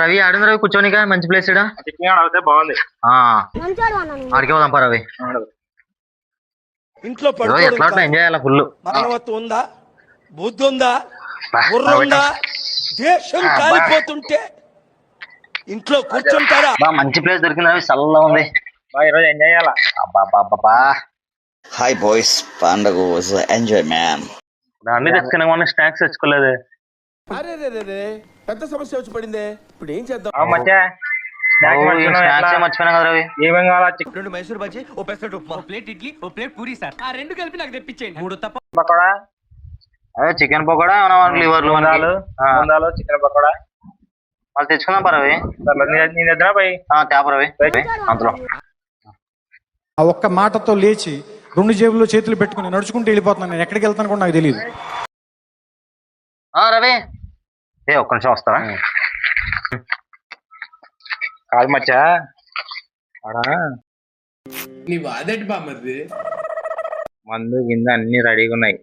రవి ఆడింది రవి కూర్చోనిక మంచి ప్లేస్ ఇడా అయితే బాగుంది. ఆడికి పోదాం పా రవి. ఇంట్లో ఎట్లా ఎంజాయ్ చేయాలి ఫుల్. మానవత్వం ఉందా, బుద్ధి ఉందా, బుర్ర ఉందా? దేశం కాలిపోతుంటే ఇంట్లో కూర్చుంటారా? మంచి ప్లేస్ దొరికింది రవి, చల్లగా ఉంది. ఈరోజు ఎంజాయ్ చేయాలా. అబ్బా హాయ్ బాయ్స్, పండుగ వాజ్ ఎంజాయ్ మ్యాన్. అన్ని తెచ్చుకున్నా, స్నాక్స్ తెచ్చుకోలేదు. అరే పెద్ద సమస్య వచ్చి పడిందే, ఇప్పుడు ఏం చేద్దాం? మర్చిపోయినా కదా రవి. ఏమేం కావాలా? 2 మైసూర్ బజ్జీ, ఓ పెసరట్టు ఉప్మా, ఓ ప్లేట్ ఇడ్లీ, ఓ ప్లేట్ పూరీ సార్. ఆ 2 కలిపి నాకు తెప్పించేయండి. 3 తప్ప. పకోడా, అదే చికెన్ పకోడా, లివర్లు, చికెన్ పకోడా వాళ్ళు తెచ్చుకుందాం పా రవి. నీ దగ్గర పోయి తేప రవి అంతలో. ఆ ఒక్క మాటతో లేచి 2 జేబుల్లో చేతులు పెట్టుకుని నడుచుకుంటూ వెళ్ళిపోతున్నాను. నేను ఎక్కడికి వెళ్తాను కూడా నాకు తెలియదు. రవి ఒక్క నిమిషం వస్తారా? కాదు మచ్చా, నీ వాదటి బామ్మది. మందు కింద అన్ని రెడీగా ఉన్నాయి.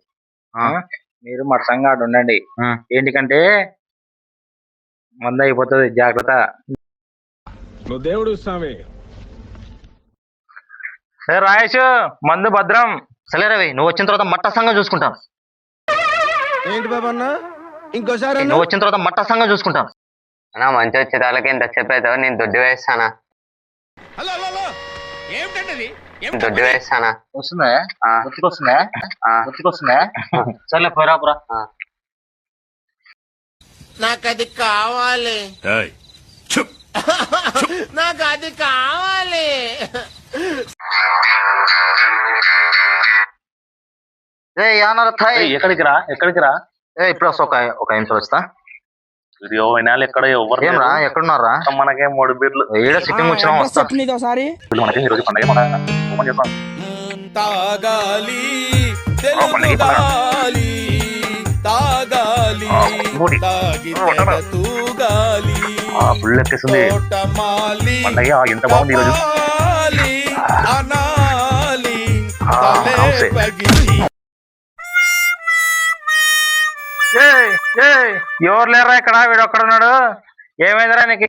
మీరు మట్టంగా ఆడు ఉండండి. ఏంటికంటే మందు అయిపోతుంది, జాగ్రత్త. నువ్వు దేవుడు స్వామి. రాయేష్, మందు భద్రం. సరే రవి, నువ్వు వచ్చిన తర్వాత మట్ట సంగం చూసుకుంటాను. ఏంటి బాబా అన్న, ఇంకోసారి నువ్వు వచ్చిన తర్వాత మట్ట సంగం చూసుకుంటాను. అన్నా మంచి వచ్చే వాళ్ళకి ఎంత చెప్పేదో నేను దొడ్డి వేస్తానా. దొడ్డి వేస్తానా. వస్తుందా? గుర్తుకొస్తుందా? సర్లే పోరా. నాకు అది కావాలి, నాకు అది కావాలి. ఎక్కడికి రా. ఇప్పుడు వస్తా, ఒక నిమిషం వస్తా. ఎక్కడ ఎవరు ఏమరా, ఎక్కడున్నారా? మనకే 3 బీర్లు ఏడ సిట్టింగ్ వచ్చినా వస్తా. మనకి ఈరోజు పండగ, మన ఓపెన్ చేస్తాం. తాగాలి, తెలుగాలి, తాగాలి, తూగాలి, ఫుల్ ఎక్కేస్తుంది పండగ. ఎంత బాగుంది ఈరోజు. అనాలి, ఎవరు లేరా ఇక్కడ? వీడు ఒక్కడున్నాడు. ఏమైందిరా నీకు?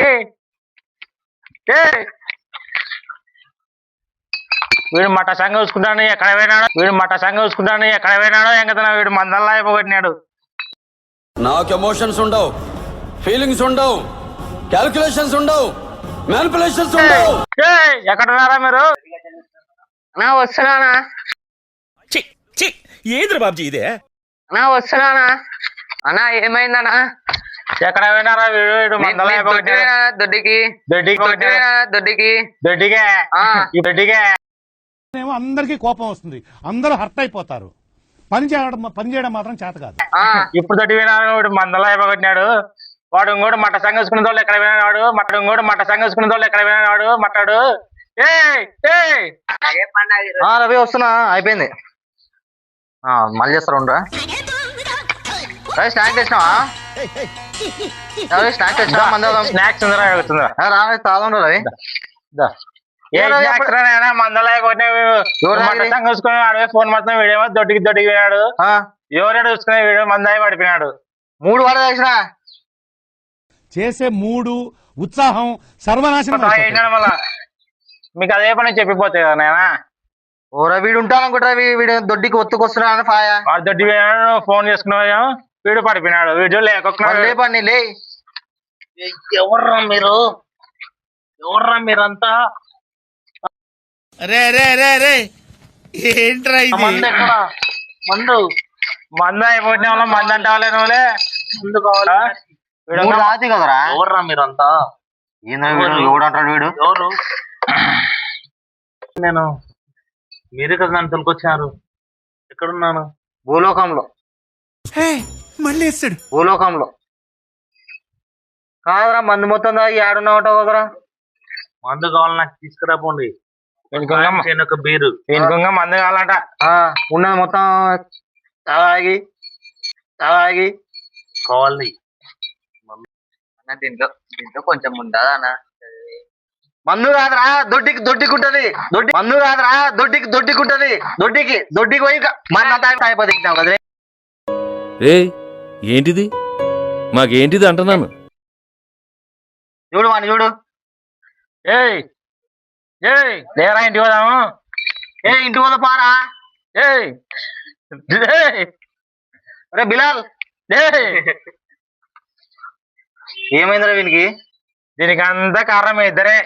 వీడు మట సంగ చూసుకుంటాను ఎక్కడ పోయినాడో ఎంగతనా. వీడు మందల్లా అయిపోగొట్టినాడు. నాకు ఎమోషన్స్ ఉండవు, ఫీలింగ్స్ ఉండవు, క్యాల్కులేషన్స్ ఉండవు, మ్యానిపులేషన్స్ ఉండవు. ఎక్కడున్నారా మీరు? వస్తున్నానా. ఏంద్ర బాబ్జీ ఇదే? వస్తున్నానా అన్నా. ఏమైందన్నా? ఎక్కడ పోయినారా? వీడు మందల్లా అయిపోగొట్టాడు. దొడ్డికే అందరికీ కోపం వస్తుంది, అందరూ హర్ట్ అయిపోతారు. పని చేయడం మాత్రం చేత కాదు. ఇప్పుడు దొడ్డి పోయినాడు. వీడు మందల్లా అయిపోగొట్టినాడు. వాడు ఇంకోటి మట్ట సంగసుకునే వాళ్ళు ఎక్కడ పోయినాడు. మట్టాడు. రవి వస్తున్నా, అయిపోయింది. మళ్ళీ చేస్తారు ఉండరా. స్నాక్ తెచ్చినావా? స్నాక్ తెచ్చినా? స్నాక్స్ ఉందరా? రావి తాగుండ్రు రవి. మందలా చూసుకుని అడవే ఫోన్ మొత్తం వీడేమో దొడ్డికి పోయినాడు. ఎవరైనా చూసుకునే వీడియో మందాయి పడిపోయినాడు. 3 వాడు తెచ్చినా చేసే 3 ఉత్సాహం సర్వనాశనం. మళ్ళా మీకు అదే పని చెప్పిపోతాయి కదా నాయన. ఓరా వీడు ఉంటాను అనుకుంటా. వీడు దొడ్డికి ఒత్తుకొస్తున్నాడు. వాడు దొడ్డి పోయినాడు. ఫోన్ చేసుకున్నా, వీడు పడిపోయినాడు. వీడియో లేపండి లే. ఎవర్రా మీరంతా? ఏంట్రా మందు అయిపోయిన వాళ్ళ మందు అంటావాలే నువ్వులే. ముందు కావాలా? రాదు కదరా. ఎవర్రా మీరంతా? ఎవడంటాడు వీడు? ఎవరు? నేను మీరే కదా నన్ను తొలకొచ్చారు. ఎక్కడున్నాను? భూలోకంలో. మళ్ళీ వేస్తాడు. భూలోకంలో కాదురా. మందు మొత్తం దాగి ఏడున్నావు కదరా. మందు కావాలి నాకు తీసుకురాపోండి. బీరు మందు కావాలంట. ఉన్నది మొత్తం తాగి కావాలి. దీంట్లో కొంచెం ఉండదా అన్న? మందు కాదురా, దొడ్డికుంటది. దొడ్డికి పోయి మన తాగిపోతే కదా. ఏంటిది? మాకేంటిది అంటున్నాను. చూడు వాడిని చూడు. ఏయ్ ఏయ్ లేరా ఇంటికి పోదాము. ఇంటి వల్ల పారా. ఏయ్ ఏయ్ అరే బిలాల్, ఏయ్ ఏమైందిరా వీనికి? దీనికి అంతా కారణం ఇద్దరే.